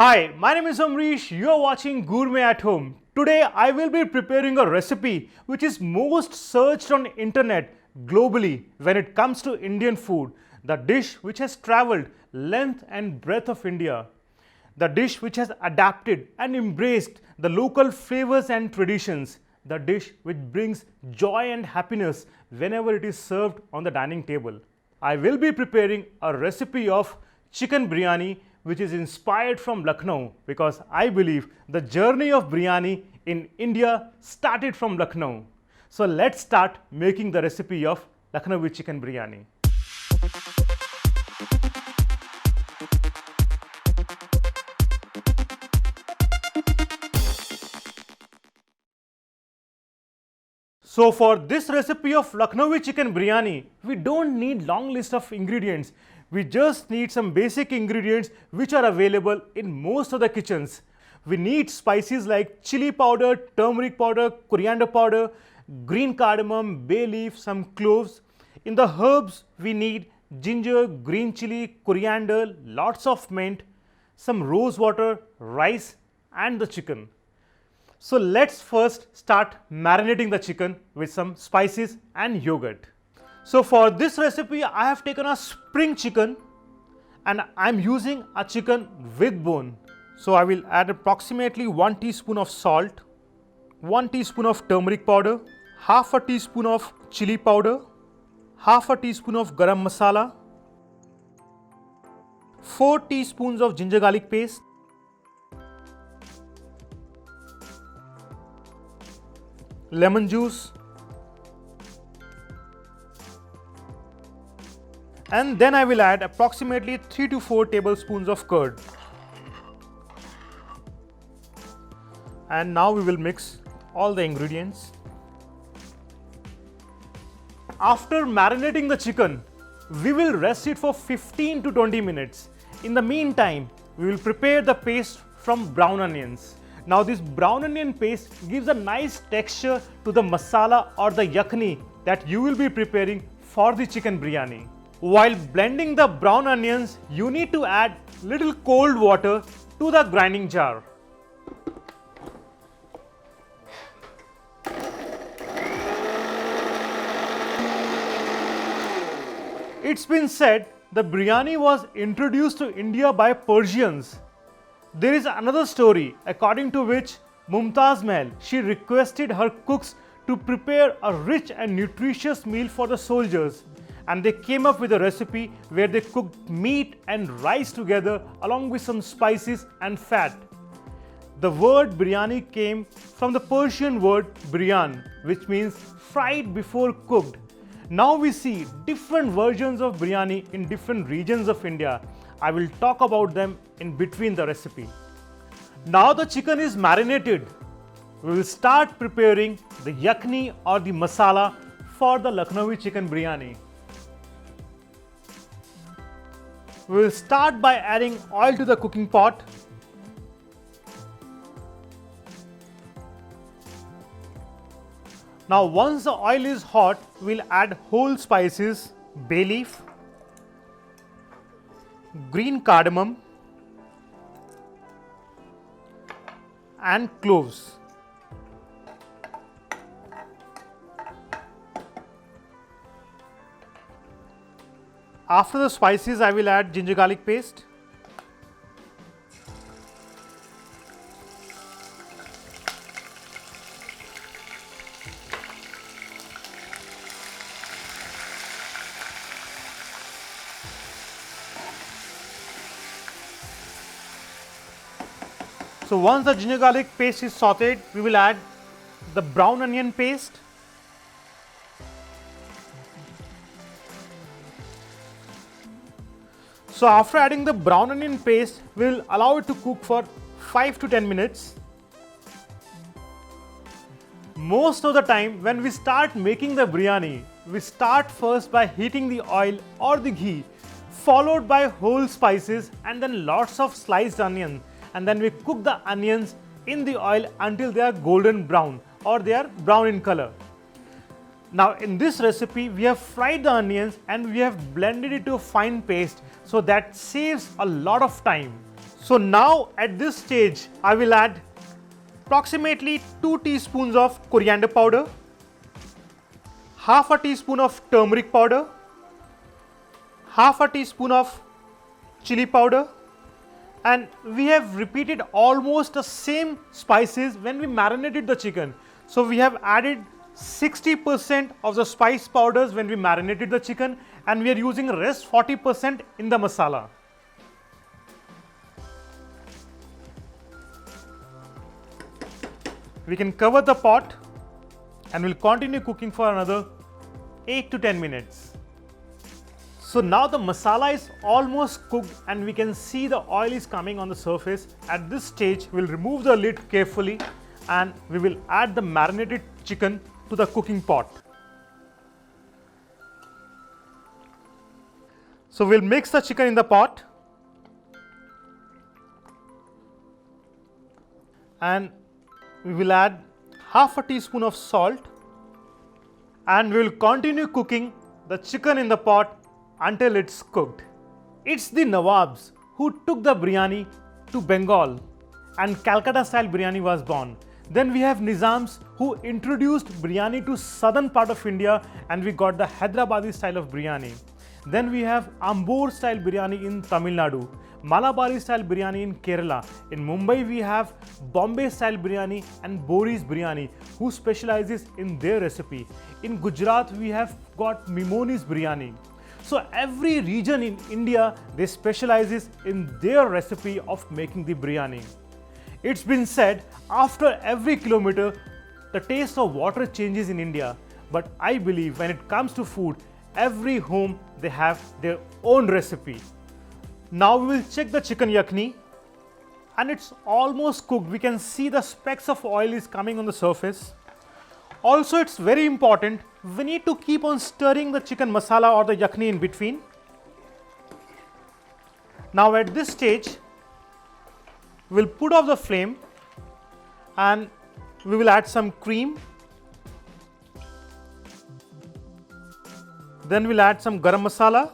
Hi, my name is Amrish. You are watching Gourmet at Home. Today I will be preparing a recipe which is most searched on internet globally when it comes to Indian food. The dish which has traveled length and breadth of India. The dish which has adapted and embraced the local flavors and traditions. The dish which brings joy and happiness whenever it is served on the dining table. I will be preparing a recipe of chicken biryani which is inspired from Lucknow, because I believe the journey of biryani in India started from Lucknow. So let's start making the recipe of Lucknowi chicken biryani. So for this recipe of Lucknowi chicken biryani, we don't need long list of ingredients. We just need some basic ingredients which are available in most of the kitchens. We need spices like chili powder, turmeric powder, coriander powder, green cardamom, bay leaf, some cloves. In the herbs, we need ginger, green chili, coriander, lots of mint, some rose water, rice and the chicken. So let's first start marinating the chicken with some spices and yogurt. So for this recipe, I have taken a spring chicken and I am using a chicken with bone. So I will add approximately 1 teaspoon of salt, 1 teaspoon of turmeric powder, half a teaspoon of chili powder, half a teaspoon of garam masala, 4 teaspoons of ginger garlic paste, lemon juice, and then I will add approximately 3 to 4 tablespoons of curd. And now we will mix all the ingredients. After marinating the chicken, we will rest it for 15 to 20 minutes. In the meantime, we will prepare the paste from brown onions. Now this brown onion paste gives a nice texture to the masala or the yakni that you will be preparing for the chicken biryani. While blending the brown onions, you need to add little cold water to the grinding jar. It's been said the biryani was introduced to India by Persians. There is another story according to which Mumtaz Mahal, she requested her cooks to prepare a rich and nutritious meal for the soldiers, and they came up with a recipe where they cooked meat and rice together along with some spices and fat. The word biryani came from the Persian word biryan, which means fried before cooked. Now we see different versions of biryani in different regions of India. I will talk about them in between the recipe. Now the chicken is marinated. We will start preparing the yakni or the masala for the Lucknowi chicken biryani. We will start by adding oil to the cooking pot. Now once the oil is hot, we will add whole spices, bay leaf, green cardamom and cloves. After the spices, I will add ginger garlic paste, so once the ginger garlic paste is sauteed, we will add the brown onion paste, so after adding the brown onion paste, we will allow it to cook for 5 to 10 minutes. Most of the time when we start making the biryani, we start first by heating the oil or the ghee, followed by whole spices and then lots of sliced onion, and then we cook the onions in the oil until they are golden brown or they are brown in color. Now in this recipe, we have fried the onions and we have blended it to a fine paste, so that saves a lot of time. So now at this stage, I will add approximately 2 teaspoons of coriander powder, half a teaspoon of turmeric powder, half a teaspoon of chili powder, and we have repeated almost the same spices when we marinated the chicken. So we have added 60% of the spice powders when we marinated the chicken, and we are using rest 40% in the masala. We can cover the pot and we'll continue cooking for another 8 to 10 minutes. So now the masala is almost cooked and we can see the oil is coming on the surface. At this stage, we'll remove the lid carefully and we will add the marinated chicken to the cooking pot. So we'll mix the chicken in the pot and we will add half a teaspoon of salt and we will continue cooking the chicken in the pot until it's cooked. It's the Nawabs who took the biryani to Bengal and Calcutta style biryani was born. Then we have Nizams who introduced biryani to southern part of India and we got the Hyderabadi style of biryani. Then we have Ambur style biryani in Tamil Nadu, Malabari style biryani in Kerala. In Mumbai we have Bombay style biryani and Boris biryani who specializes in their recipe. In Gujarat we have got Mimonis biryani. So every region in India they specializes in their recipe of making the biryani. It's been said after every kilometer the taste of water changes in India, but I believe when it comes to food, every home they have their own recipe. Now we will check the chicken yakni and it's almost cooked. We can see the specks of oil is coming on the surface. Also, it's very important, we need to keep on stirring the chicken masala or the yakni in between. Now at this stage, we'll put off the flame and we will add some cream. Then we'll add some garam masala,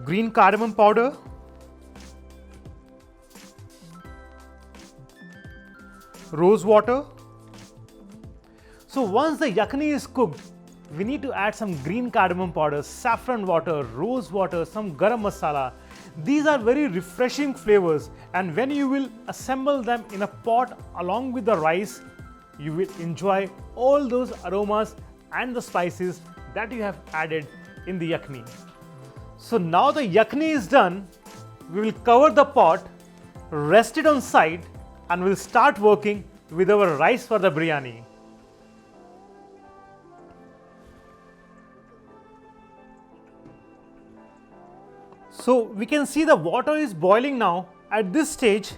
green cardamom powder, rose water. So once the yakni is cooked, we need to add some green cardamom powder, saffron water, rose water, some garam masala. These are very refreshing flavors, and when you will assemble them in a pot along with the rice, you will enjoy all those aromas and the spices that you have added in the yakni. So now the yakni is done, we will cover the pot, rest it on side and we'll start working with our rice for the biryani. So we can see the water is boiling now. At this stage,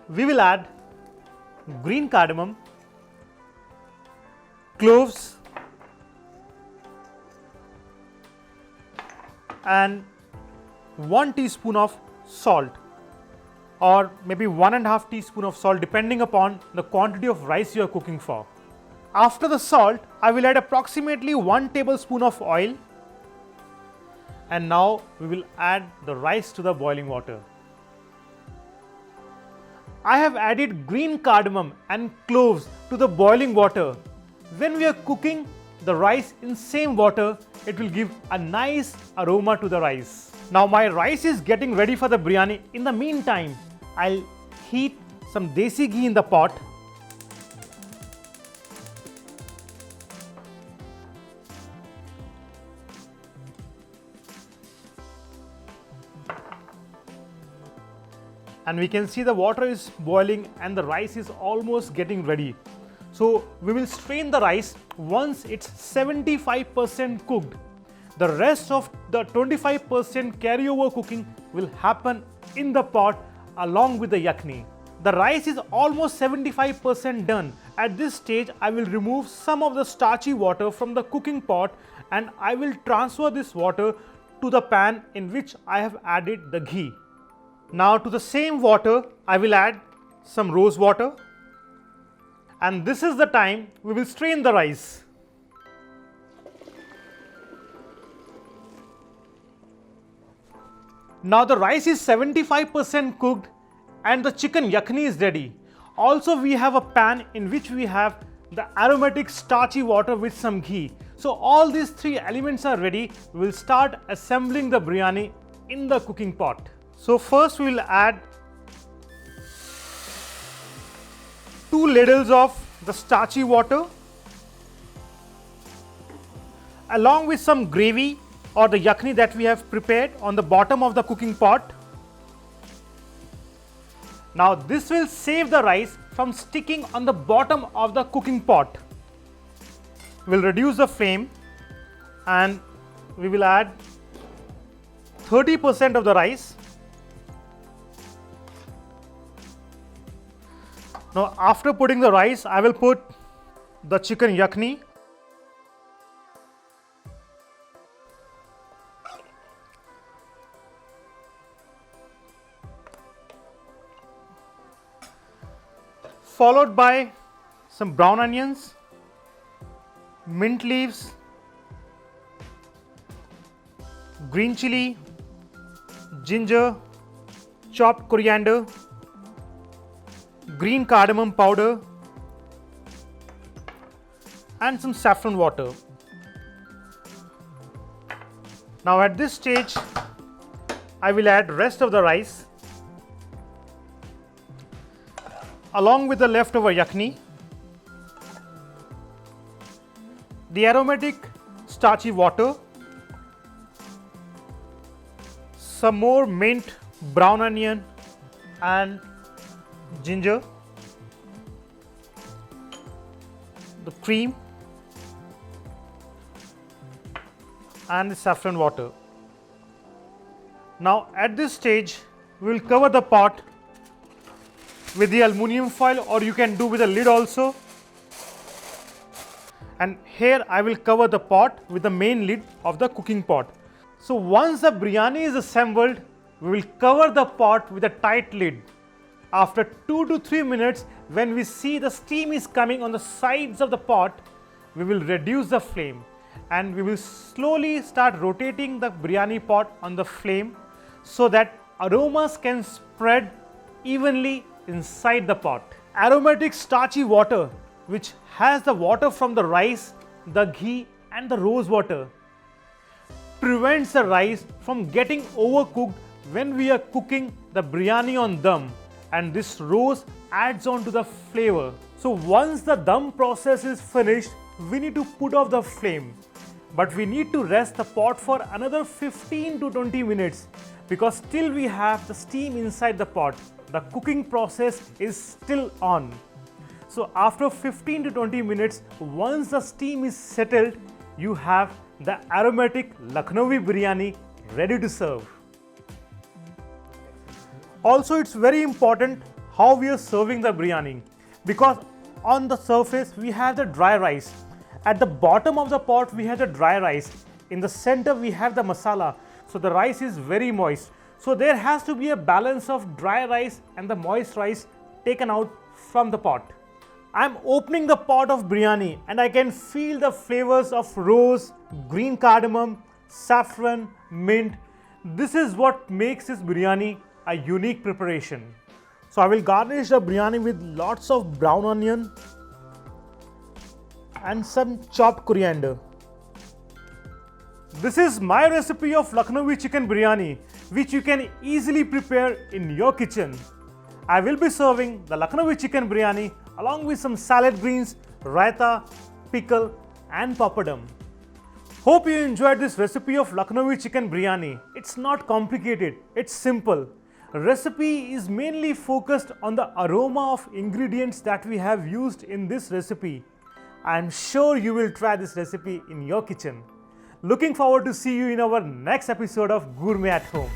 we will add green cardamom, cloves and 1 teaspoon of salt, or maybe 1.5 teaspoon of salt depending upon the quantity of rice you are cooking for. After the salt, I will add approximately 1 tablespoon of oil, and now we will add the rice to the boiling water. I have added green cardamom and cloves to the boiling water. When we are cooking the rice in same water, it will give a nice aroma to the rice. Now my rice is getting ready for the biryani. In the meantime, I'll heat some desi ghee in the pot. And we can see the water is boiling and the rice is almost getting ready. So we will strain the rice once it's 75% cooked. The rest of the 25% carryover cooking will happen in the pot along with the yakni. The rice is almost 75% done. At this stage, I will remove some of the starchy water from the cooking pot and I will transfer this water to the pan in which I have added the ghee. Now to the same water, I will add some rose water, and this is the time we will strain the rice. Now the rice is 75% cooked and the chicken yakhni is ready. Also we have a pan in which we have the aromatic starchy water with some ghee. So all these three elements are ready. We will start assembling the biryani in the cooking pot. So first we will add 2 ladles of the starchy water along with some gravy or the yakhni that we have prepared on the bottom of the cooking pot. Now this will save the rice from sticking on the bottom of the cooking pot. We'll reduce the flame and we will add 30% of the rice. Now after putting the rice, I will put the chicken yakhni. Followed by some brown onions, mint leaves, green chili, ginger, chopped coriander, green cardamom powder and some saffron water. Now at this stage, I will add rest of the rice along with the leftover yakhni, the aromatic starchy water, some more mint, brown onion and ginger, the cream and the saffron water. Now at this stage, we will cover the pot with the aluminium foil, or you can do with a lid also. And here I will cover the pot with the main lid of the cooking pot. So once the biryani is assembled, we will cover the pot with a tight lid. After 2 to 3 minutes, when we see the steam is coming on the sides of the pot, we will reduce the flame and we will slowly start rotating the biryani pot on the flame so that aromas can spread evenly inside the pot. Aromatic starchy water, which has the water from the rice, the ghee and the rose water, prevents the rice from getting overcooked when we are cooking the biryani on dum, and this rose adds on to the flavor. So once the dum process is finished, we need to put off the flame, but we need to rest the pot for another 15 to 20 minutes because still we have the steam inside the pot. The cooking process is still on. So after 15 to 20 minutes, once the steam is settled, you have the aromatic Lucknowi biryani ready to serve. Also, it's very important how we are serving the biryani, because on the surface we have the dry rice. At the bottom of the pot we have the dry rice. In the center we have the masala. So the rice is very moist. So there has to be a balance of dry rice and the moist rice taken out from the pot. I am opening the pot of biryani and I can feel the flavors of rose, green cardamom, saffron, mint. This is what makes this biryani a unique preparation. So I will garnish the biryani with lots of brown onion and some chopped coriander. This is my recipe of Lucknowi chicken biryani, which you can easily prepare in your kitchen. I will be serving the Lucknowi chicken biryani along with some salad greens, raita, pickle and papadum. Hope you enjoyed this recipe of Lucknowi chicken biryani. It's not complicated, it's simple. The recipe is mainly focused on the aroma of ingredients that we have used in this recipe. I am sure you will try this recipe in your kitchen. Looking forward to see you in our next episode of Gourmet at Home.